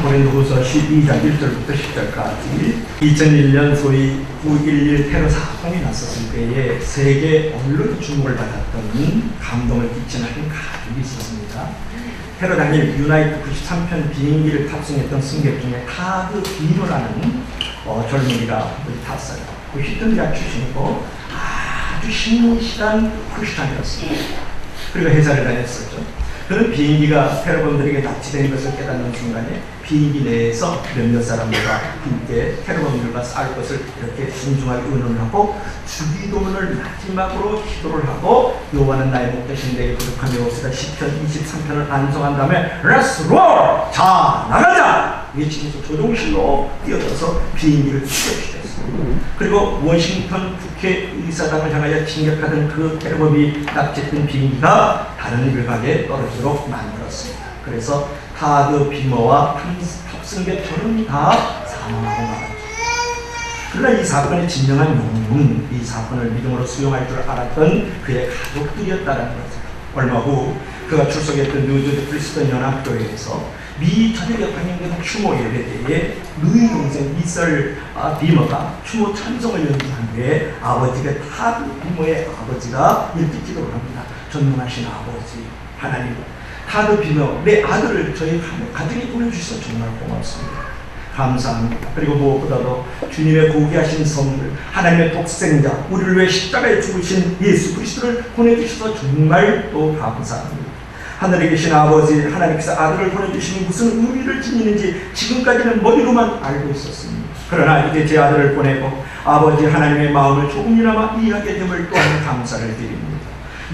고린도후서 12장 1절부터 10절까지 2001년 소위 9.11 테러 사건이 났었을 때에 세계 언론의 주목을 받았던 감동을 끼치는 한 가족이 있었습니다. 테러 당일 유나이트 93편 비행기를 탑승했던 승객 중에 타드 비노라는 젊은이가 탔어요. 그 히틀리아 출신이고 아주 신실한 크리스찬이었습니다. 그리고 회사를 다녔었죠. 그는 비행기가 테러범들에게 납치된 것을 깨닫는 순간에 비행기 내에서 몇몇 사람들과 함께 테러범들과 싸울 것을 이렇게 순중하게 의논하고 주기도문을 마지막으로 기도를 하고 여호와는 나의 목 대신 내게 거룩하며 옵시다 10편 23편을 암송한 다음에 Let's roll! 자 나가자! 외치면서 조종실로 뛰어들어서 비행기를 추격시켰습니다. 그리고 워싱턴 국회의사당을 향하여 진격하던 그 테러범이 납치했던 비행기가 다른 일각에 떨어지도록 만들었습니다. 그래서 타드 비머와 탑승객 전원이 다 사망하고 말았죠. 그러나 이 사건의 진정한 영웅은 이 사건을 믿음으로 수용할 줄 알았던 그의 가족들이었다는 거죠. 얼마 후 그가 출석했던 뉴저지 프리스턴 연합교회에서 미 전역에 방영되는 추모 예배 때에 누이 동생 미셀 비머가 추모 찬송을 연주한 후에 아버지가 타드 비머의 아버지가 이렇게 기도를 합니다. 존경하신 아버지 하나님, 타드 비머 내 아들을 저희 가정에 보내주셔서 정말 고맙습니다. 감사합니다. 그리고 무엇보다도 주님의 고귀하신 선물, 하나님의 독생자, 우리를 위해 십자가에 죽으신 예수 그리스도를 보내주셔서 정말 또 감사합니다. 하늘에 계신 아버지 하나님께서 아들을 보내주시면 무슨 의미를 지니는지 지금까지는 머리로만 알고 있었습니다. 그러나 이제 제 아들을 보내고 아버지 하나님의 마음을 조금이나마 이해하게 됨을 또한 감사를 드립니다.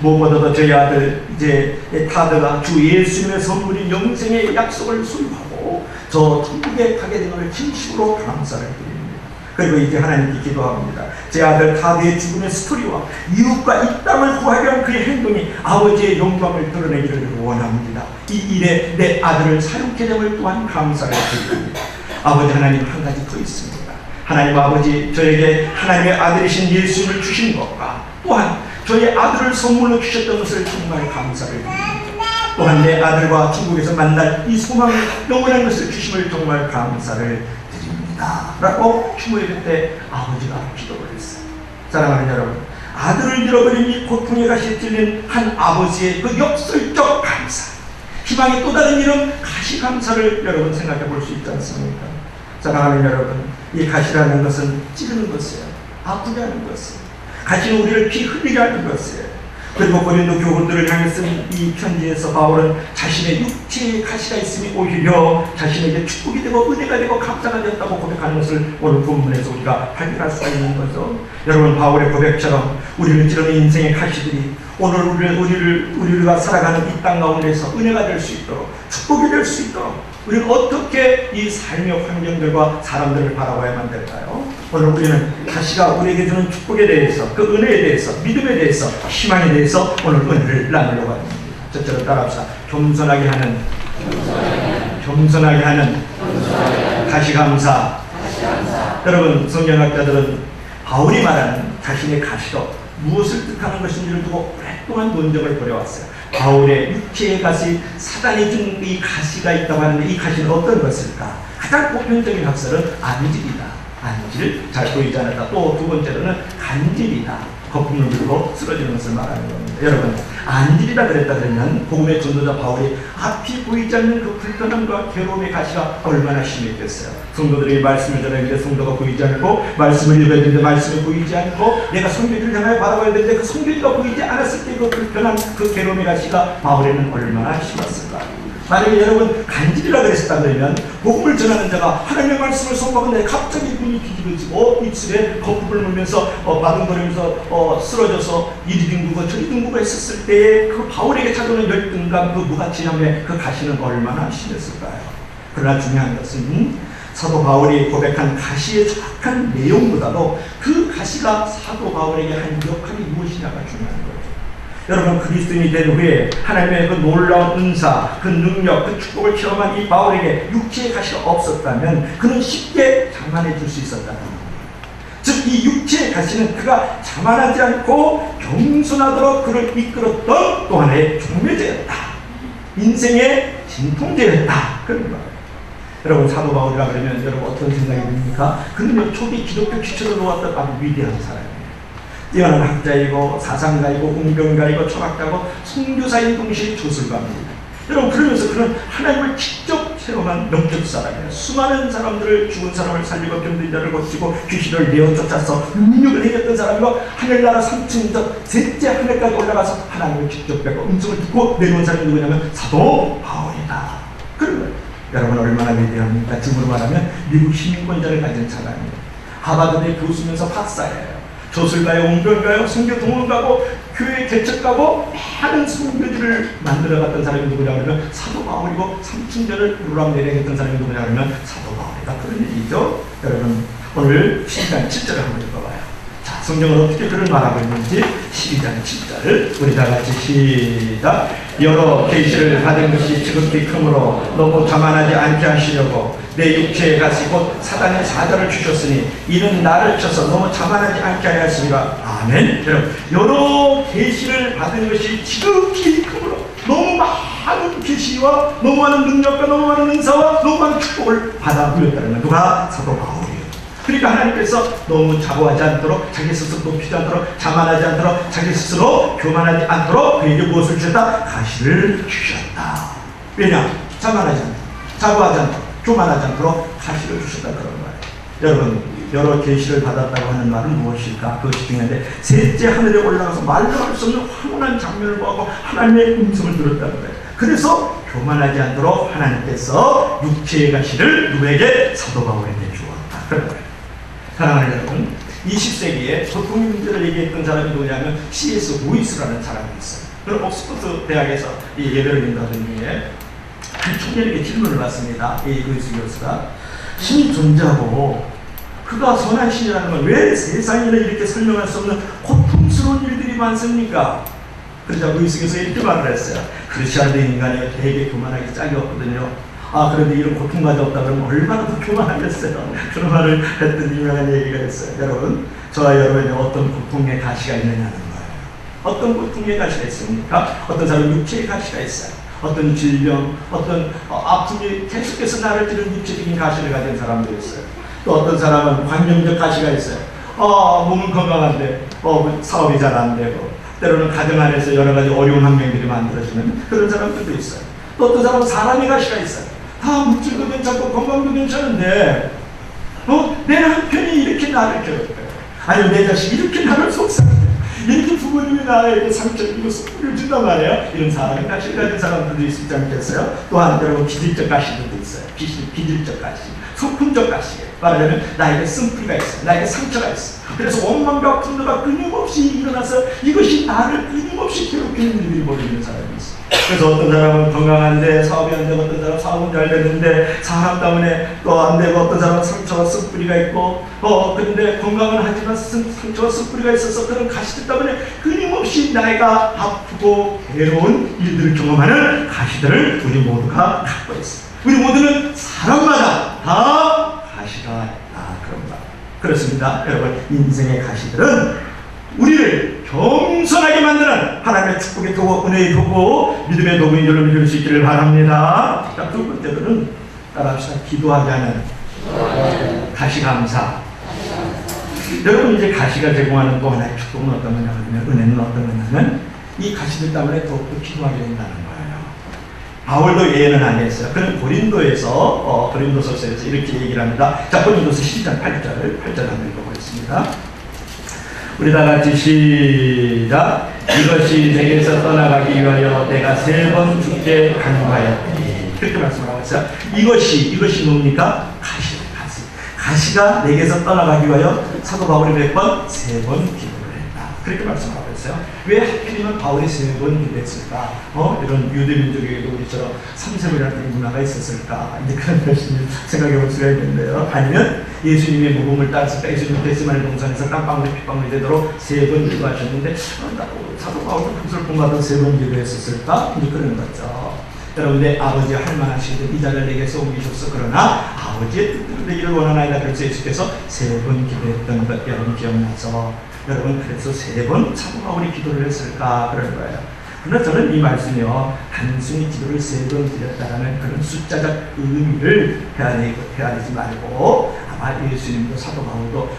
무엇보다도 저희 아들 이제 타드가 주 예수님의 선물인 영생의 약속을 소유하고 저 천국에 가게 됨을 진심으로 감사를 드립니다. 그리고 이제 하나님께 기도합니다. 제 아들 타드의 죽음의 스토리와 이웃과 이 땅을 구하기 위한 그의 행동이 아버지의 영광을 드러내기를 원합니다. 이 일에 내 아들을 사용케 됨을 또한 감사를 드립니다. 아버지 하나님 한 가지 더 있습니다. 하나님 아버지 저에게 하나님의 아들이신 예수님을 주신 것과 또한 저희 아들을 선물로 주셨던 것을 정말 감사를 드립니다. 또한 내 아들과 중국에서 만날 이 소망을 영원한 것을 주심을 정말 감사를 드립니다. 라고 추모예배 때 아버지가 기도를 했어요. 사랑하는 여러분, 아들을 잃어버린 이 고통의 가시에 찔린 한 아버지의 그 역설적 감사, 희망의 또 다른 이름 가시 감사를 여러분 생각해 볼 수 있지 않습니까? 사랑하는 여러분, 이 가시라는 것은 찌르는 것이에요. 아프게 하는 것이에요. 가시는 우리를 피 흘리게 하는 것이에요. 그리고 고린도 교훈들을 향해 쓴 이 편지에서 바울은 자신의 육체의 가시가 있음이 오히려 자신에게 축복이 되고 은혜가 되고 감사가 되었다고 고백하는 것을 오늘 본문에서 우리가 발견할 수가 있는 거죠. 여러분, 바울의 고백처럼 우리를 찌르는 인생의 가시들이 오늘 우리가 살아가는 이 땅 가운데서 은혜가 될 수 있도록, 축복이 될 수 있도록 우리는 어떻게 이 삶의 환경들과 사람들을 바라봐야만 될까요? 오늘 우리는 가시가 우리에게 주는 축복에 대해서, 그 은혜에 대해서, 믿음에 대해서, 희망에 대해서 오늘 은혜를 나누려고 합니다. 저처럼 따라합시다. 겸손하게 하는 가시 감사. 여러분, 성경학자들은 바울이 말하는 자신의 가시가 무엇을 뜻하는 것인지를 두고 오랫동안 논쟁을 벌여왔어요. 바울의 육체의 가시, 사단이 준 이 가시가 있다고 하는데 이 가시는 어떤 것일까? 가장 보편적인 학설은 안질이다. 안질, 잘 보이지 않았다. 또 두 번째로는 간질이다. 거품을 불고 쓰러지는 것을 말하는 겁니다. 여러분, 안질이다 그랬다 그러면 복음의 전도자 바울이 앞이 보이지 않는 그 불편함과 괴로움의 가시가 얼마나 심했겠어요. 성도들이 말씀을 전하는데 성도가 보이지 않고, 말씀을 읽어야 되는데 말씀이 보이지 않고, 내가 성경을 향하여 바라봐야 되는데 그 성경이 보이지 않았을 때 그 불편한 그 괴로움의 가시가 바울에는 얼마나 심했을까. 만약에 여러분 간질이라 그랬다 그러면 복음을 전하는 자가 하나님의 말씀을 선포하는데 갑자기 눈이 뒤집어지고 입술에 거품을 물면서 바둥거리면서 쓰러져서 이리 뒹구고 저리 뒹구고 했었을 때에 그 바울에게 찾아오는 열등감, 그 무가치함의 그 가시는 얼마나 심했을까요? 그러나 중요한 것은 사도 바울이 고백한 가시의 정확한 내용보다도 그 가시가 사도 바울에게 한 역할이 무엇이냐가 중요한 거예요. 여러분, 그리스도인이 된 후에 하나님의 그 놀라운 은사, 그 능력, 그 축복을 체험한 이 바울에게 육체의 가시가 없었다면 그는 쉽게 자만해 줄 수 있었다는 겁니다. 즉, 이 육체의 가시는 그가 자만하지 않고 겸손하도록 그를 이끌었던 또 하나의 종묘제였다. 인생의 진통제였다. 그런 거예요. 여러분 사도 바울이라 그러면 여러분 어떤 생각이 듭니까? 그는 초기 기독교 기초를 놓았던 아주 위대한 사람이에요. 뛰어난 학자이고 사상가이고 운동가이고 철학가이고 선교사인 동시에 조술가입니다. 여러분 그러면서 그는 하나님을 직접 체험한 영적 사람이에요. 수많은 사람들을 죽은 사람을 살리고 병든 자를 고치고 귀신을 내어 쫓아서 능력을 행했던 사람이고 하늘나라 3층에서 셋째 하늘까지 올라가서 하나님을 직접 뵙고 음성을 듣고 내려온 사람이 누구냐면 사도 바울이다. 그런 거예요. 여러분 얼마나 위대합니까? 지금으로 말하면 미국 시민권자를 가진 사람이에요. 하버드대 교수면서 박사예요. 조술가요, 운동가요, 선교 동원가고 교회 개척가고 많은 선교지를 만들어갔던 사람이 누구냐 그러면 사도 바울이고 삼층전을 오르락내리락 사람이 누구냐 그러면 사도 바울이다. 그런 얘기죠. 여러분 오늘 12장 7절을 한번 읽어봐요. 자, 성경은 어떻게 그를 말하고 있는지 12장 7절 우리 다 같이 시작. 여러 계시를 받은 것이 지극히 크므로 너무 자만하지 않게 하시려고 내 육체에 가시 곧 사단의 사자를 주셨으니 이는 나를 쳐서 너무 자만하지 않게 하였으리라. 아멘. 여러분 여러 계시를 받은 것이 지극히 크므로 너무 많은 계시와 너무 많은 능력과 너무 많은 은사와 너무 많은 축복을 받아 누렸다는 누가? 사도 바울이에요. 그러니까 하나님께서 너무 자고하지 않도록 자기 스스로 높이지 않도록 자만하지 않도록 자기 스스로 교만하지 않도록 그에게 무엇을 주셨다? 가시를 주셨다. 왜냐? 자만하지 않도록 자고하지 않도록 교만하지 않도록 가시를 주셨다 그런 거예요. 여러분 여러 계시를 받았다고 하는 말은 무엇일까? 그것이 중요한데 셋째 하늘에 올라가서 말로 할 수 없는 황홀한 장면을 보고 하나님의 음성을 들었다는 거예요. 그래서 교만하지 않도록 하나님께서 육체의 가시를 누구에게? 사도 바울에게 주었다 그런 거예요. 사랑하는 여러분 20세기에 고통의 문제를 얘기했던 사람이 누구냐면 C.S. 루이스라는 사람이 있어요. 그는 옥스퍼드 대학에서 이 예배를 인도하던 중에 한 청년에게 질문을 받습니다. 이 루이스 교수가 신이 존재하고 그가 선한 신이라는 건 왜 세상에는 이렇게 설명할 수 없는 고통스러운 일들이 많습니까? 그러자 루이스 교수가 이렇게 말을 했어요. 그렇지 않은 인간이 되게 교만하기 짝이 없거든요. 아 그런데 이런 고통까지 없다 그러면 얼마나 더 교만하겠어요. 그런 말을 했던 유명한 얘기가 있어요. 여러분 저와 여러분이 어떤 고통의 가시가 있느냐는 거예요. 어떤 고통의 가시가 있습니까? 어떤 사람은 육체의 가시가 있어요. 어떤 질병, 어떤 아픔이 계속해서 나를 찌르는 육체적인 가시를 가진 사람도 있어요. 또 어떤 사람은 환경적 가시가 있어요. 몸은 건강한데 사업이 잘 안 되고 때로는 가정 안에서 여러 가지 어려운 환경들이 만들어지는 그런 사람들도 있어요. 또 어떤 사람은 사람의 가시가 있어요. 다 물질도 괜찮고 건강도 괜찮은데 내 남편이 이렇게 나를 괴롭혀요. 아니면 내 자식이 이렇게 나를 속삭여요. 이렇게 부모님이 나에게 상처를 주고 스포를 준단 말이에요. 이런 사람의 가시를 가진 사람들도 있지 않겠어요? 또한 여러분 기질적 가시들도 있어요. 기질적 가시, 소품적 가시. 말하자면 나에게 쓴뿌리가 있어, 나에게 상처가 있어. 그래서 원망과 분노가 끊임없이 일어나서 이것이 나를 끊임없이 괴롭히는 일들이 벌어지는 사람이 있어. 그래서 어떤 사람은 건강한데 사업이 안 되고 어떤 사람은 사업은 잘 되는데 사람 때문에 또 안 되고 어떤 사람은 상처와 쓴뿌리가 있고 그런데 건강은 하지만 상처와 쓴뿌리가 있어서 그런 가시들 때문에 끊임없이 나이가 아프고 괴로운 일들을 경험하는 가시들을 우리 모두가 갖고 있어. 우리 모두는 사람마다 다 가시가 있다 그런 말. 그렇습니다. 여러분 인생의 가시들은 우리를 겸손하게 만드는 하나님의 축복의 도구, 은혜의 도구, 믿음의 도구인 줄로 믿을 수 있기를 바랍니다. 자, 두 번째로는 따라합시다. 기도하지 않은 가시감사. 여러분 이제 가시가 제공하는 또 하나의 축복은 어떤 거냐면 은혜는 어떤 거냐면 이 가시들 때문에 더욱더 기도하게 된다는 거예요. 바울도 예언은 안 했어요. 그는 고린도에서 고린도서에서 이렇게 얘기를 합니다. 자, 고린도서 12장 8절 한번 읽어보겠습니다. 우리 다 같이 시작. 이것이 내게서 떠나가기 위하여 내가 3번 죽게 간구하였더니 그렇게 말씀하고 있어요. 이것이 뭡니까? 가시가 내게서 떠나가기 위하여 사도 바울이 몇 번? 3번 기도를 했다. 그렇게 말씀하고 있어요. 왜 하필이면 바울이 3번 기도했을까? 이런 유대 민족에게도 우리처럼 3세번이라는 문화가 있었을까? 이제 그런 것을 생각해 볼 수가 있는데요. 아니면 예수님의 모범을 따랐을까? 예수님 겟세마네 동산에서 땀방울이 핏방울이 되도록 3번 기도하셨는데 사도 바울은 그것을 본받아 3번 기도했었을까? 이제 그런 거죠. 여러분 내 아버지 할만하시거든 이 자를 내게서 옮기셨어. 그러나 아버지의 뜻대로 되기를 원하나이다. 그래서 예수께서 3번 기도했던 것 여러분 기억나서 여러분 그래서 3번 사도 바울이 기도를 했을까 그런 거예요. 그러나 저는 이 말씀이요, 단순히 기도를 3번 드렸다라는 그런 숫자적 의미를 헤아리지 말고, 아마 예수님도 사도 바울도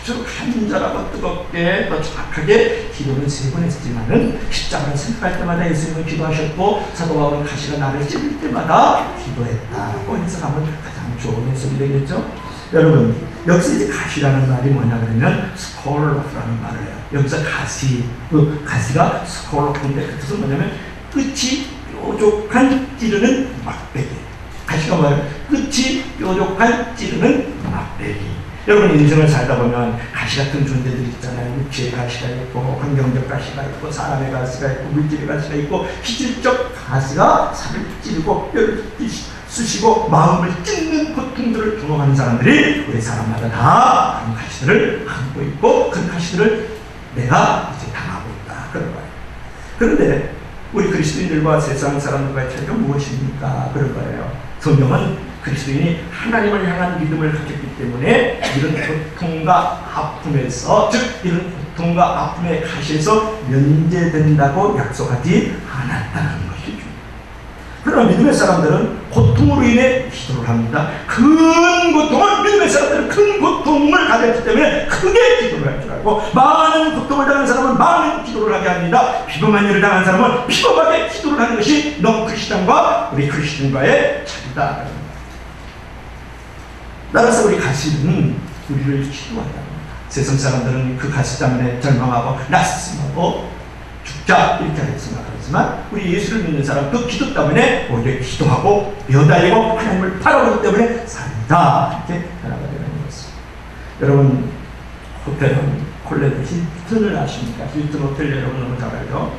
아주 간절하고 뜨겁게 또 정확하게 기도는 3번 했지만은 십자가를 생각할 때마다 예수님은 기도하셨고, 사도 바울은 가시가 나를 찔릴 때마다 기도했다고 해석하면 가장 좋은 해석이 되겠죠. 여러분, 여기서 이제 가시라는 말이 뭐냐 그러면 스콜로프라는 말을 해요. 여기서 가시, 그 가시가 스콜로프인데 그 뜻은 뭐냐면 끝이 뾰족한 찌르는 막대기. 가시가 뭐예요? 끝이 뾰족한 찌르는 막대기. 여러분, 인생을 살다 보면 가시 같은 존재들이 있잖아요. 육체의 가시가 있고, 환경적 가시가 있고, 사람의 가시가 있고, 물질의 가시가 있고, 기질적 가시가 살을 찌르고 뼈를 쑤시고 마음을 찢는 고통들을 경험하는 사람들이 우리 사람마다 다 그런 가시들을 안고 있고, 그 가시들을 내가 이제 당하고 있다, 그런 거예요. 그런데 우리 그리스도인들과 세상 사람들과의 차이가 무엇입니까? 그런 거예요. 성경은 그리스도인이 하나님을 향한 믿음을 가졌기 때문에 이런 고통과 아픔에서, 즉 이런 고통과 아픔의 가시에서 면제된다고 약속하지 않았다는 것이죠. 그러나 믿음의 사람들은 고통으로 인해 기도를 합니다. 큰 고통을, 믿음의 사람들은 큰 고통을 가졌기 때문에 크게 기도를 할 줄 알고, 많은 고통을 당한 사람은 많은 기도를 하게 합니다. 비범한 일을 당한 사람은 비범하게 기도를 하는 것이 넌 크리스찬과 우리 크리스찬과의 차이다. 따라서 우리 가시는 우리를 기도한다. 세상 사람들은 그 가시 때문에 절망하고 낙심하고 죽자 이렇게 생각하지만, 우리 예수를 믿는 사람 그 기도 때문에 오히려 기도하고 매달리고 하나님을 바라보기 때문에 산다, 이렇게 변화가 되는 것입니다. 여러분, 호텔은 콜레드 힐튼을 아십니까? 힐튼 호텔 여러분 너무 잘 알죠?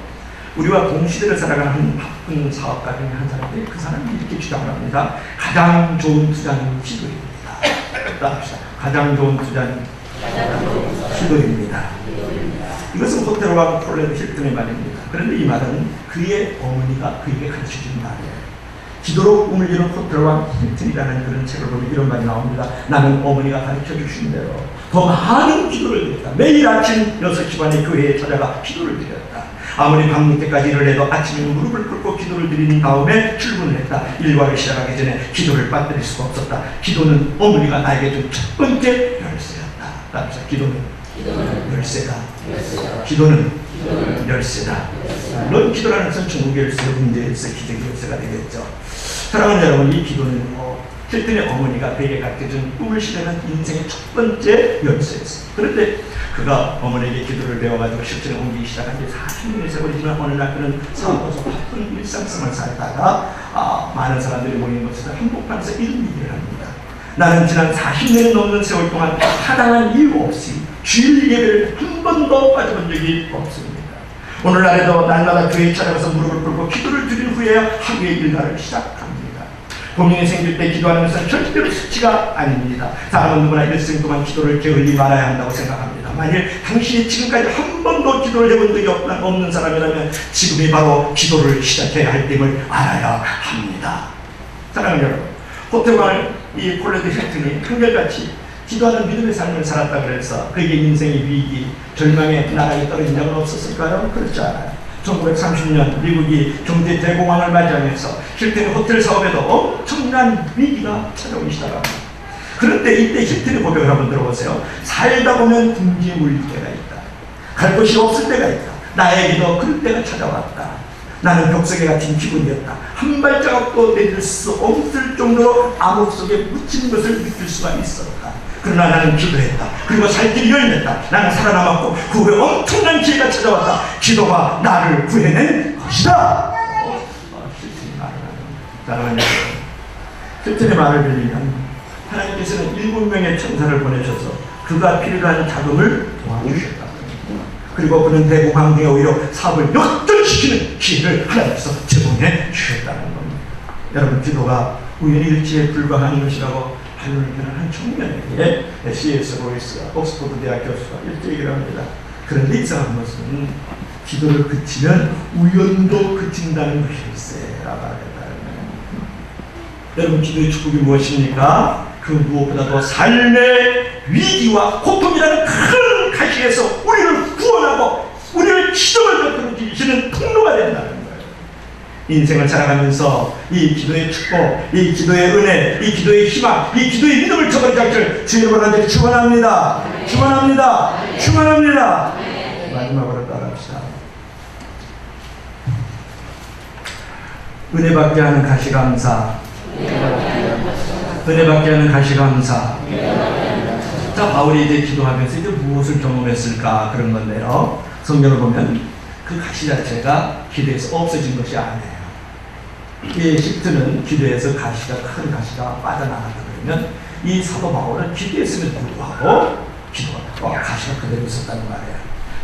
우리와 동시대를 살아가는 한 바쁜 사업가 중에 한 사람이, 그 사람이 이렇게 주장을 합니다. 가장 좋은 투자는 기도입니다. 가장 좋은 투자는 기도입니다. 이것은 호텔과 콜레드 힐튼의 말입니다. 그런데 이 말은 그의 어머니가 그에게 가르쳐준 말이에요. 기도로 꿈을 이룬 호텔과 힐튼이라는 그런 책을 보면 이런 말이 나옵니다. 나는 어머니가 가르쳐 주신 대로 더 많은 기도를 드렸다. 매일 아침 6시 반에 교회에 찾아가 기도를 드렸다. 아무리 밤늦게까지 일을 해도 아침에 무릎을 꿇고 기도를 드린 다음에 출근을 했다. 일과를 시작하기 전에 기도를 빠뜨릴 수가 없었다. 기도는 어머니가 나에게 준 첫 번째 열쇠였다. 따라서 기도는 열쇠다. 기도는 열쇠다. 물론 기도라는 것은 중국 열쇠, 문제 열쇠, 기적 열쇠가 되겠죠. 사랑하는 여러분, 이 기도는 힐튼의 어머니가 그에게 가르쳐준 꿈을 실현한 인생의 첫 번째 열쇠였어요. 그런데 그가 어머니에게 기도를 배워가지고 실천에 옮기기 시작한 지 40년의 세월이 지난 어느 날 그는 사업에서 바쁜 일상생활을 살다가 많은 사람들이 모이는 곳에서 한복판에서 이런 얘기를 합니다. 나는 지난 40년이 넘는 세월 동안 타당한 이유 없이 주일 예배를 한 번도 빠져본 적이 없습니다. 오늘날에도 날마다 교회에 찾아가서 무릎을 꿇고 기도를 드린 후에야 하루의 일과를 시작합니다. 고민이 생길 때 기도하는 것은 절대로 수치가 아닙니다. 사람은 누구나 일생 동안 기도를 게을리 말아야 한다고 생각합니다. 만일 당신이 지금까지 한 번도 기도를 해본 적이 없는 사람이라면 지금이 바로 기도를 시작해야 할 때임을 알아야 합니다. 사랑하는 여러분, 호텔왕 이 콜레드 힐튼이 한결같이 기도하는 믿음의 삶을 살았다 그래서 그에게 인생의 위기, 절망의 나락에 떨어진 적은 없었을까요? 그렇지 않아요. 1930년 미국이 경제 대공황을 맞이하면서 힐튼의 호텔 사업에도 엄청난 위기가 찾아오기 시작합니다. 그런데 이때 힐튼의 고백을 한번 들어보세요. 살다 보면 궁지에 물릴 때가 있다. 갈 곳이 없을 때가 있다. 나에게도 그럴 때가 찾아왔다. 나는 벽속에 갇힌 기분이었다. 한 발자국도 내릴 수 없을 정도로 암흑 속에 묻힌 것을 느낄 수가 있었다. 그러나 나는 기도했다. 그리고 살 길이 열렸다. 나는 살아남았고 그 후에 엄청난 기회가 찾아왔다. 기도가 나를 구해낸 것이다. 사랑하는 여러분, 힐튼의 말을 빌리면 하나님께서는 7명의 천사를 보내셔서 그가 필요한 자금을 도와주셨다. 그리고 그는 대공황 중에 오히려 사업을 역전시키는 기회를 하나님께서 제공해 주셨다는 겁니다. 여러분, 기도가 우연히 일치에 불과한 것이라고 하는 한 청년에게 C.S. 로이스가 옥스퍼드 대학 교수가 이렇게 얘기를 합니다. 그런데 이상한 것은 기도를 그치면 우연도 그친다는 것일세라고 하겠다는 거예요. 여러분, 기도의 축복이 무엇입니까? 그 무엇보다도 삶의 위기와 고통이라는 큰 가시에서 우리를 구원하고 우리를 우리를 지점을 베풀어 주시는 통로가 된다는 거예요. 인생을 살아가면서 이 기도의 축복, 이 기도의 은혜, 이 기도의 희망, 이 기도의 믿음을 저버리지 않기를 주의 이름으로 간절히 축원합니다. 축원합니다. 축원합니다. 마지막으로 따라합시다. 은혜받게 하는 가시감사. 은혜받게 하는 가시감사. 자, 바울이 이제 기도하면서 이제 무엇을 경험했을까 그런 건데요. 성경을 보면 그 가시 자체가 기도에서 없어진 것이 아니에요. 이 십트는 기도에서 가시가 큰 가시가 빠져나갔다 그러면 이 사도 바울은 기도했음에도 불구하고 기도가 가시가 그대로 있었다는 말이에요.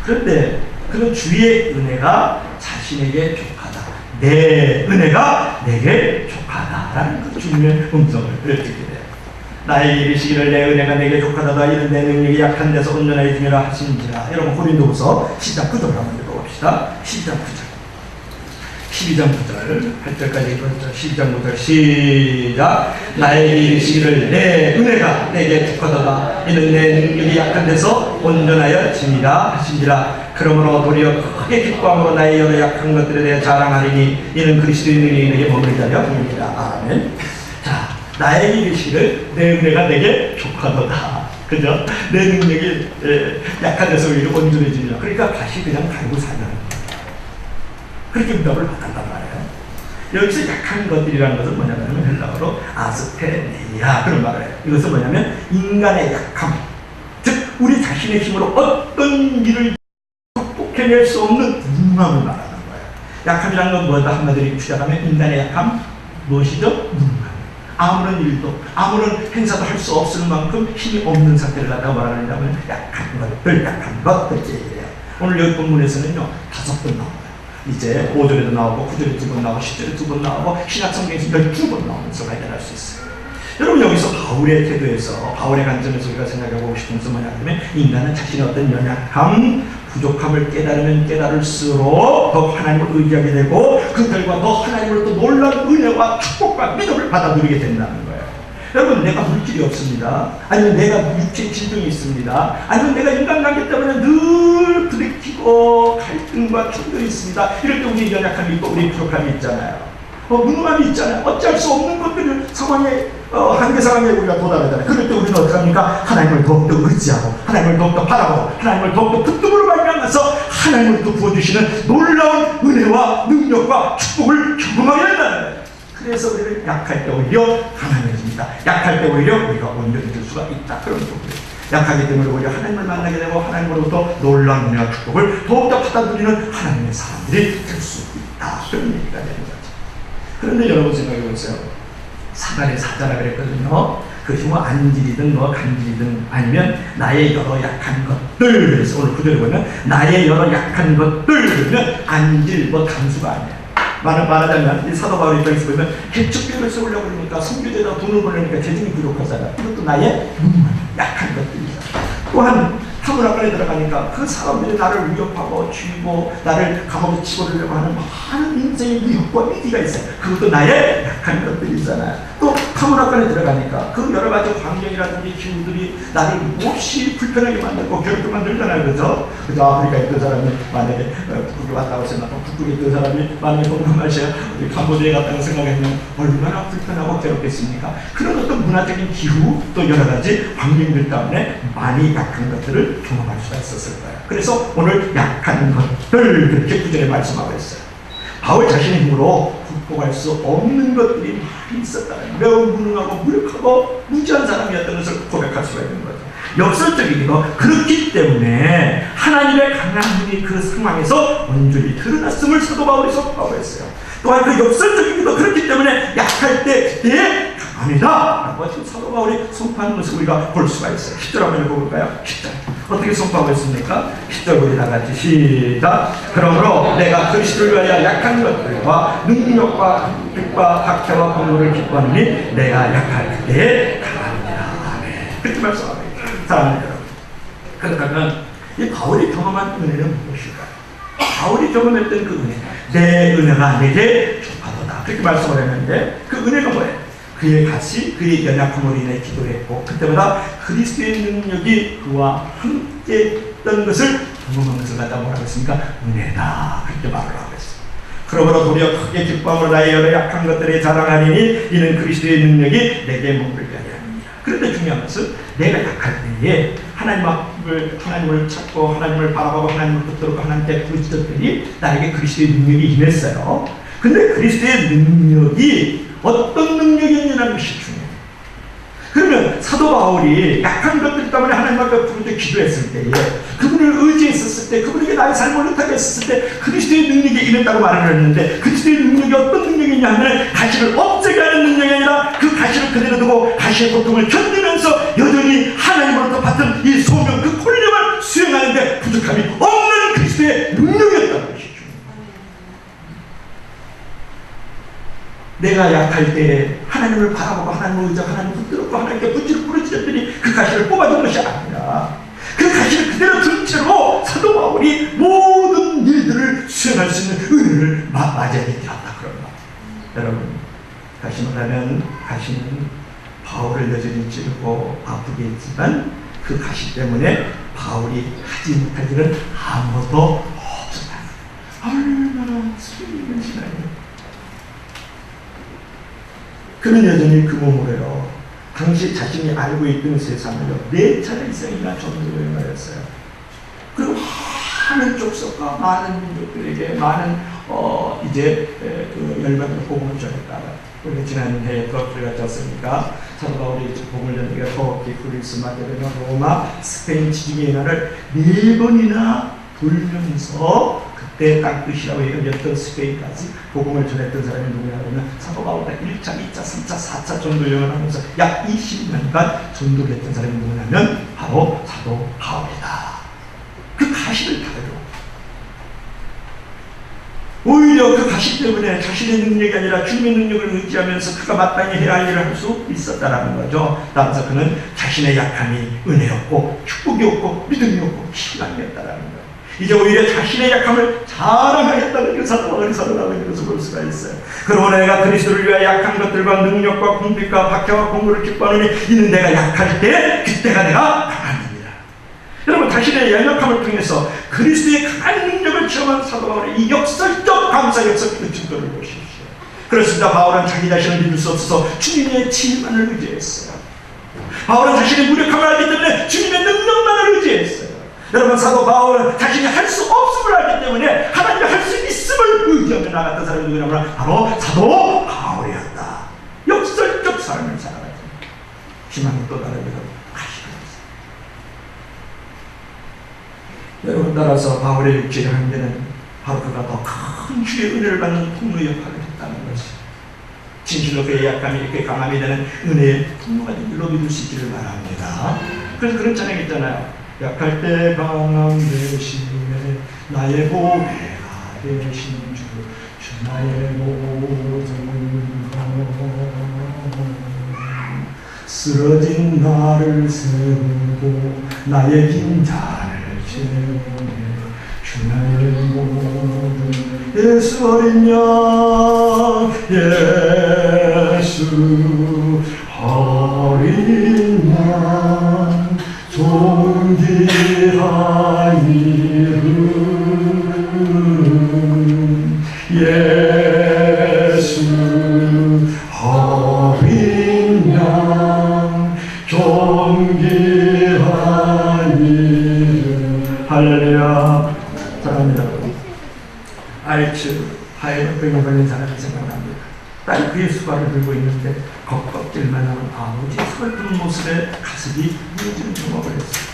그런데 그는 주의 은혜가 자신에게 족하다. 내 은혜가 내게 족하다라는 그 주님의 음성을 듣게 돼요. 나에게 이르시기를 내 은혜가 내게 족하다가 이는 내 능력이 약한 데서 온전하게 중요라 하시는지라. 여러분 고린도후서 10장 9절을 한번 읽어봅시다. 10장 9절 12장 9절 8절까지 읽었죠. 12장 9절 시작. 나에게 이르시기를 내 은혜가 내게 족하다가 이는 내 능력이 약한 데서 온전하여 짐이라 하신지라. 그러므로 도리어 크게 기뻐함으로 나의 여러 약한 것들에 대해 자랑하리니 이는 그리스도의 능력이 내게 머물리자며 봅니다. 아멘. 자, 나에게 이르시기를 내 은혜가 내게 족하도다. 그죠? 내 능력이 약한 데서 오히려 온전해지냐. 그러니까 다시 그냥 갈고 사는 그렇게 응답을 받았단 말이에요. 여기서 약한 것들이라는 것은 뭐냐면 헬라어로 아스테네이아 그런 말을 해요. 이것은 뭐냐면 인간의 약함, 즉 우리 자신의 힘으로 어떤 일을 극복해낼 수 없는 무능함을 말하는 거예요. 약함이라는 건 뭐다 한마디로 추정하면 인간의 약함 무엇이죠? 무능함. 아무런 일도 아무런 행사도 할 수 없을 만큼 힘이 없는 상태를 갖다가 뭐라 하냐면 약한 것들이에요. 오늘 여기 본문에서는요 5번 나와요. 이제 5절에도 나오고 9절에 2번 나오고 10절에 2번 나오고 신약성경에서 12번 나오면서 발견할 수 있어요. 여러분 여기서 바울의 태도에서 바울의 관점에서 우리가 생각해보고 싶은 것은 뭐냐면 인간은 자신의 어떤 연약함, 부족함을 깨달으면 깨달을수록 더 하나님을 의지하게 되고 그 결과 더 하나님으로부터 놀라운 은혜와 축복과 믿음을 받아 누리게 된다는 거예요. 여러분 내가 물질이 없습니다. 아니면 내가 육체 질병이 있습니다. 아니면 내가 인간관계 때문에 늘 부딪히고 갈등과 충돌이 있습니다. 이럴 때 우리 연약함이 있고 우리 부족함이 있잖아요. 무능함이 있잖아요. 어찌할 수 없는 것들을 상황에 한계 상황에 우리가 도달하잖아요. 그럴 때 우리는 어떻게 합니까? 하나님을 더욱더 의지하고 하나님을 더욱더 바라보고 하나님을 더욱더 붙들음으로 말미암아서 하나님을 또 부어주시는 놀라운 은혜와 능력과 축복을 경험하게 된다는 거예요. 그래서 우리는 약할 때 오히려 강함해집니다. 약할 때 오히려 우리가 온전해질 수가 있다. 그런 거예요. 약하기 때문에 오히려 하나님을 만나게 되고 하나님으로부터 놀라운 은혜와 축복을 더욱더 받아들이는 하나님의 사람들이 될 수 있다. 그런 얘기가 되는 거죠. 그런데 여러분 생각해 보세요. 사단의 사자라 그랬거든요. 그것이 뭐 안질이든 뭐 간질이든 아니면 나의 여러 약한 것들. 그래서 오늘 구절에 보면 나의 여러 약한 것들 그러면 안질 뭐 단수가 아니에요. 말하자면 이 사도 바울의 입장에서 보면 개척교회를 세우려고 그러니까 선교제에다 돈을 보내니까 재정이 부족하잖아요. 이것도 나의 약한 것들이죠. 또한 타문학관에 들어가니까 그 사람들이 나를 위협하고 죽이고 나를 감옥에 치고르려고 하는 많은 인생의 위협과 위기가 있어요. 그것도 나의 약한 것들이잖아요. 또 타문학관에 들어가니까 그 여러 가지 환경이라든지 기후들이 나를 몹시 불편하게 만들고 괴롭게 만들잖아요. 그죠? 그죠? 아프리카에 있던 사람이 만약에 북극에 왔다고 생각하면 북극에 있던 사람이 만약에 동남아시아 캄보디아에 갔다고 생각하면 얼마나 불편하고 괴롭겠습니까? 그런 어떤 문화적인 기후 또 여러 가지 환경들 때문에 많이 약한 것들을 경험할 수가 있었을 거예요. 그래서 오늘 약한 것들 그렇게 구절에 말씀하고 있어요. 바울 자신의 힘으로 극복할 수 없는 것들이 많이 있었다는 매우 무능하고 무력하고 무지한 사람이었던 것을 고백할 수가 있는 거죠. 역설적이기도 그렇기 때문에 하나님의 강한 힘이 그 상황에서 온전히 드러났음을 사도 바울이 선포했어요. 또한 그 역설적이기도 그렇기 때문에 약할 때 그때의 강함이다 라고 지금 사도 바울이 선포하는 것을 우리가 볼 수가 있어요. 10절 한번 읽어볼까요? 10절 어떻게 선포하고 있습니까? 10절 우리 다같이 시작. 그러므로 내가 그리스도를 위하여 약한 것들과 능력과 빛과 박해와 공로를 기뻐하니 내가 약할 때에 강함이다. 아멘. 그렇게 말씀하고 있습니다. 사랑하는 여러분, 그렇다면 이 바울이 경험한 은혜는 무엇일까요? 바울이 경험했던 그 은혜, 내 은혜가 내게 족하도다 그렇게 말씀을 했는데 그 은혜가 뭐예요? 그의 가시, 그의 연약함으로 인해 기도했고 그때마다 그리스도의 능력이 그와 함께 했던 것을 경험한 것을 갖다 뭐라고 했습니까? 은혜다. 그렇게 말을 하고 있습니다. 그러므로 도리어 크게 기뻐함으로 나의 여러 약한 것들에 자랑하리니 이는 그리스도의 능력이 내게 머물게 하리라. 그런데 중요한 것은 내가 약할 때에 하나님을 찾고 하나님을 바라보고 하나님을 붙들고 하나님께 부르짖었더니 나에게 그리스도의 능력이 임했어요. 근데 그리스도의 능력이 어떤 능력이었냐는 것이 중요해요. 그러면 사도 바울이 약한 것들 때문에 하나님 앞에 부르짖어 기도했을 때에 그분을 의지했었을 때 그분에게 나의 삶을 못하게 했을 때 그리스도의 능력이 임했다고 말을 했는데 그리스도의 능력이 어떤 능력이냐 하면 가시를 없애게 하는 능력이 아니라 그 가시를 그대로 두고 가시의 고통을 견디면서 여전히 하나님으로부터 받은 이 소명 그 콜령을 수행하는데 부족함이 없는 그리스도의 능력이었다는 것이죠. 내가 약할 때 하나님을 바라보고 하나님을 의지하고 하나님을 붙들고 하나님께 부르짖었더니 그 가시를 뽑아준 것이 아니라 그 가시를 그대로 든 채로 사도 바울이 모든 일들을 수행할 수 있는 은혜를 맞이하게 되었다. 그런다. 여러분, 다시 말하면 가시는 바울을 여전히 찌르고 아프게 했지만 그 가시 때문에 바울이 하지 못할 일은 아무것도 없었다. 얼마나 수고있는 신앙이에요. 그는 여전히 그 몸으로요. 당시 자신이 알고 있던 세상을요. 4차례 이상이나 전도를 행하였어요. 그리고 많은 족속과 많은 민족들에게 많은 그 열방의 복음을 전했다. 우리가 지난해에 그것들을 가졌으니까 사도 바울이 복음을 전하기가 터키, 그리스, 마게도냐, 로마, 스페인 지중해 나라를 4번이나 돌면서 그때 땅끝이라고 여겼던 스페인까지 복음을 전했던 사람이 누구냐 하면 사도 바울과 1차, 2차, 3차, 4차 전도 여행을 하면서 약 20년간 전도를 했던 사람이 누구냐면 바로 사도 바울이다. 그 가시를 타요. 오히려 그 가시 때문에 자신의 능력이 아니라 주님의 능력을 의지하면서 그가 마땅히 해야 할 일을 할 수 있었다라는 거죠. 따라서 그는 자신의 약함이 은혜였고 축복이었고 믿음이었고 신앙이었다라는 거예요. 이제 오히려 자신의 약함을 자랑하겠다는 그 사도 바울이 선언하고 있는 것을 볼 수가 있어요. 그러므로 내가 그리스도를 위하여 약한 것들과 능력과 궁핍과 박해와 공고를 기뻐하노니 이는 내가 약할 때 그때가 내가 강함이니라. 여러분, 자신의 연약함을 통해서 그리스도의 강한 능력을 체험한 사도 바울의 이 역설적 감사 역설적 증거를 보십시오. 그렇습니다. 바울은 자기 자신을 믿을 수 없어서 주님의 지혜만을 의지했어요. 바울은 자신의 무력함을 알기 때문에 주님의 능력만을 의지했어요. 여러분, 사도 바울은 자신이 할 수 없음을 알기 때문에 하나님이 할 수 있음을 의지하며 나갔던 사람이 누구냐면 바로 사도 바울이었다. 역설적 삶을 살아가죠. 희망이 또 다른 데로 가시고 있습니다. 여러분, 따라서 바울의 육체를 한 데는 바로 그가 더 큰 주의 은혜를 받는 통로 역할을 했다는 것이죠. 진실로 그의 약함이 이렇게 강함이 되는 은혜의 통로가 된 줄로 믿을 수 있기를 바랍니다. 그래서 그런 찬양이 있잖아요. 약할 때 강함 되시네 나의 보배가 되신 주 나의 모든 것 쓰러진 나를 세우고 나의 빈잔을 채우네 주 나의 모든 예수 어린 양 예수 어린 양 존귀한 이름 예수 어린 양 존귀한 이름 할렐루야. 사랑합니다. 알츠 하이버병에 걸린 사람이 생각납니다. 딸이 그의 수발을 들고 있는데 겉껍질만 하는 아버지 슬픈 모습에 가슴이 무너지는 경험을 했어요.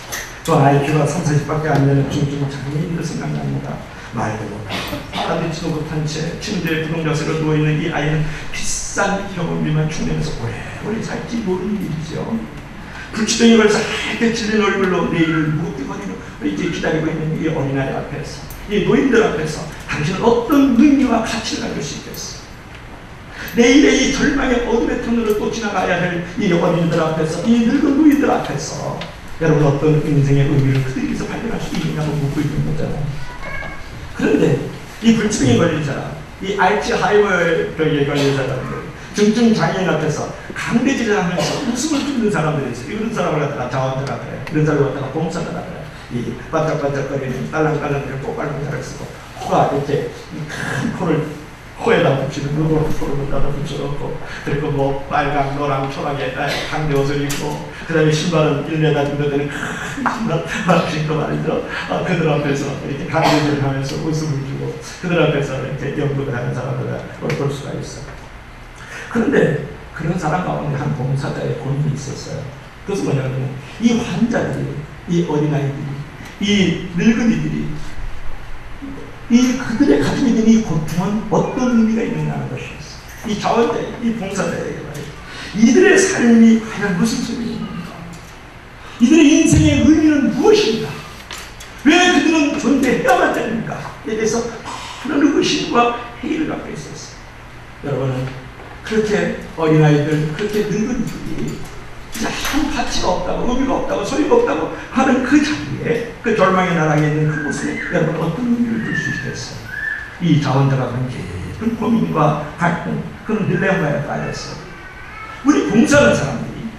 또 IQ가 30~40밖에 안 되는 중증 장애인도 생각납니다. 말도 못하고 알아듣지도 못한 채 침대에 부동자세로 누워있는 이 아이는 비싼 경험비만 충전해서 오래오래 살지 모르는 일이죠. 불치병에 걸려서 하얗게 찔린 얼굴로 내일을 무겁게 거리는 이제 기다리고 있는 이 어린아이 앞에서 이 노인들 앞에서 당신은 어떤 의미와 가치를 가질 수 있겠어? 내일의 이 절망의 어둠의 터널을 또 지나가야 할 이 어린이들 앞에서 이 늙은 노인들 앞에서 여러분 어떤 인생의 의미를 그들에게서 발견할 수 있느냐고 묻고 있는 거잖아요. 그런데 이 불치병에 걸린 사람, 이 알츠하이머에 걸린 사람들, 중증 장애인 앞에서 강대질을 하면서 웃음을 짓는 사람들이 있어요. 이런 사람을 갖다가 자원자라 그래요. 이런 사람을 갖다가 봉사자라 그래요. 이 반짝반짝거리는 딸랑딸랑거리는 꽃갈무자를 쓰고 코가 이렇게 큰 코를 코에다 붙이는 눈으로 코를 갖다 붙여놓고 그리고 뭐 빨강, 노랑, 초록에 강대 옷을 입고 그 다음에 신발은 1m 정도 되는 큰 신발 신고 말이죠. 그들 앞에서 이렇게 강대질을 하면서 웃음을 주고 그들 앞에서 이렇게 연극을 하는 사람들을 볼 수가 있어요. 그런데 그런 사람 가운데 한 봉사자의 고민이 있었어요. 그것은 뭐냐면 이 환자들이, 이 어린아이들이, 이 늙은이들이 이 그들의 가지고 있는 이 고통은 어떤 의미가 있느냐는 것이었어요. 이 자원자에게, 이 봉사자에게 말이에요. 이들의 삶이 과연 무슨 소리입니까? 이들의 인생의 의미는 무엇인가? 왜 그들은 존재해야만 됩니까? 에 대해서 많은 의심과 회의를 갖고 있었어요. 여러분은 그렇게 어린아이들, 그렇게 늙은이들이 진짜 아무 가치가 없다고, 의미가 없다고, 소리가 없다고 하는 그 자리에, 그 절망의 나라에 있는 그곳에 여러분 어떤 의미를 둘 수 있겠어요? 이 자원자가 그런 깊은 고민과 갈등, 그런 딜레마에 빠졌어요. 우리 봉사하는 사람들이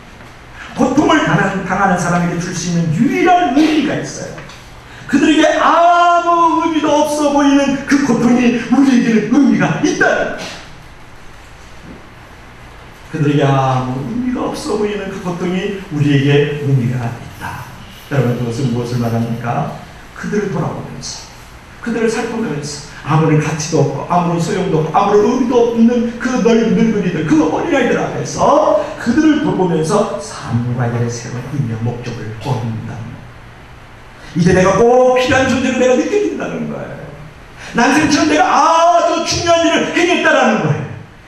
고통을 당하는 사람에게 줄 수 있는 유일한 의미가 있어요. 그들에게 아무 의미도 없어 보이는 그 고통이 우리에게는 의미가 있다. 그들에게 아무 의미가 없어 보이는 그 고통이 우리에게 의미가 있다. 여러분, 그것은 무엇을 말합니까? 그들을 돌아보면서, 그들을 살펴보면서 아무런 가치도 없고 아무런 소용도 없고 아무런 의미도 없는 그 늙은이들, 그 어린아이들 앞에서 그들을 돌보면서 삶과 일의 새로운 의미와 목적을 얻는다는 거예요. 이제 내가 꼭 필요한 존재로 내가 느껴진다는 거예요. 난생처럼 내가 아주 중요한 일을 행했다라는 거예요.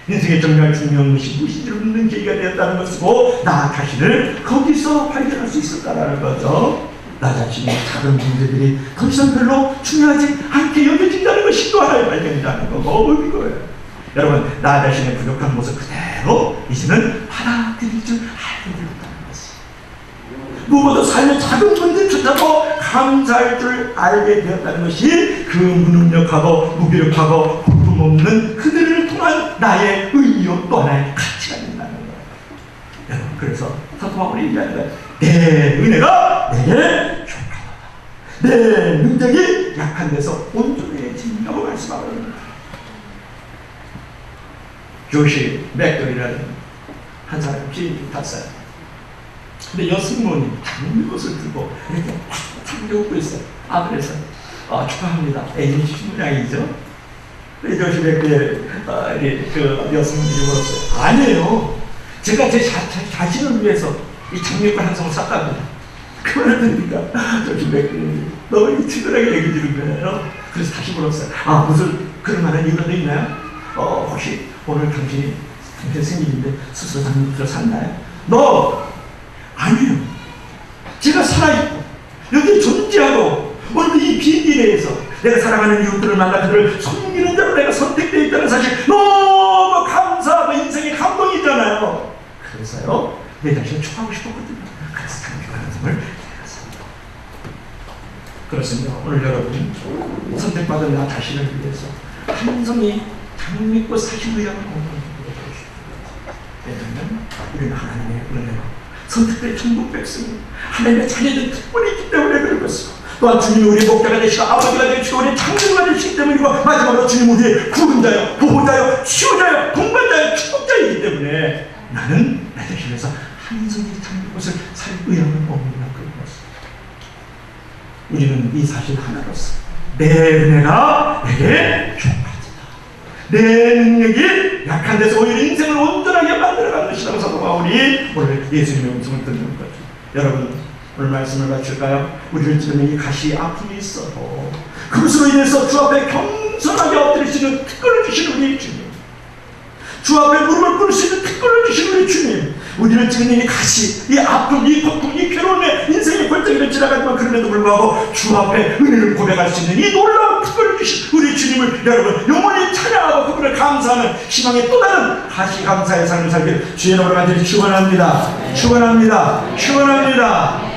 인생의 정말 중요한 것이 무엇인지를 묻는 계기가 되었다는 것이고 나 자신을 거기서 발견할 수 있었다는 거죠. 나 자신의 작은 문제들이 더 이상 별로 중요하지 않게 여겨진다는 것이 또 하나의 발견이라는 거고 의미고요. 여러분, 나 자신의 부족한 모습 그대로 이제는 받아들일 줄 알게 되었다는 것이, 무엇보다 삶의 작은 문제조차도 감사할 줄 알게 되었다는 것이 그 무능력하고 무기력하고 볼품없는 그들을 통한 나의 의미요 또 하나의 가치가 된다는 거예요. 여러분, 그래서 사도 바울이 얘기하는 거예요. 내 은혜가 내게 족하다. 내 능력이 약한 데서 온전해진다고 말씀하고 있습니다. 조시 맥돌이라는 한 사람이 비행기 탔어요. 근데 여승모님 작은 것을 들고 이렇게 탁 웃고 있어요. 그래서 축하합니다. 애인식 모양이죠. 조시 맥돌 그 여승모님이 물었어요. 아니에요. 제가 제 자신을 위해서 이 장미꽃 한 송을 샀답니다. 그 말을 들으니까 조시 맥돌이 너무 친절하게 얘기 주는 거예요. 그래서 다시 물었어요. 무슨 그런 만한 이유가 더 있나요? 혹시 오늘 당신 생일인데 스스로 장미꽃을 샀나요? 아니요. 제가 살아있고 여기 존재하고 오늘 이 비행기 내에서 내가 사랑하는 이웃들을 만나 그들을 섬기는 자로 내가 선택되어 있다는 사실 너무 감사하고 인생의 감동이잖아요. 그래서요 내 자신을 축하하고 싶었거든요. 그래서 장미꽃 한 송을 제가 삽니다. 그렇습니다. 오늘 여러분 선택받은 나 자신을 위해서 한 송이 장미꽃 사실 의향을 공부하고 싶습니다. 왜냐하면 우리는 하나님의 은혜로 선택된 천국 백성이 하나님의 자녀들 특권이 있기 때문에 그런 것이고 또한 주님이 우리의 목자가 되시고 아버지가 되시고 우리의 창조가 되시기 때문이고 마지막으로 주님 우리의 구원자요, 보호자요, 치유자요, 동반자요, 축복자이기 때문에 나는 내 자신에서 한 송이 장미꽃을 살 의향을 없느냐 그런 것입니다. 우리는 이 사실 하나로서 내 은혜가 내게 족하다. 내 능력이 약한 데서 오히려 인생을 온전하게 만들어가는 것이라고 사도 바울이 오늘 예수님의 음성을 듣는 거죠. 여러분, 오늘 말씀을 마칠까요? 우리를 찌르는 이 가시 아픔이 있어도 그것으로 인해서 주 앞에 겸손하게 엎드릴 수 있는 특권을 주신 우리 주님, 주 앞에 무릎을 꿇을 수 있는 특권을 주신 우리 주님, 우리를 찌르는 이 가시, 이 아픔, 이 고통, 이 괴로움에 인생의 골짜기를 지나가지만 그럼에도 불구하고 주 앞에 은혜를 고백할 수 있는 이 놀라운 특권을 주신 우리 주님을 여러분 영원히 찬양하고 그분을 감사하는 희망의 또 다른 가시 감사의 삶을 살기를 주의 이름으로 간절히 축원합니다. 축원합니다. 축원합니다.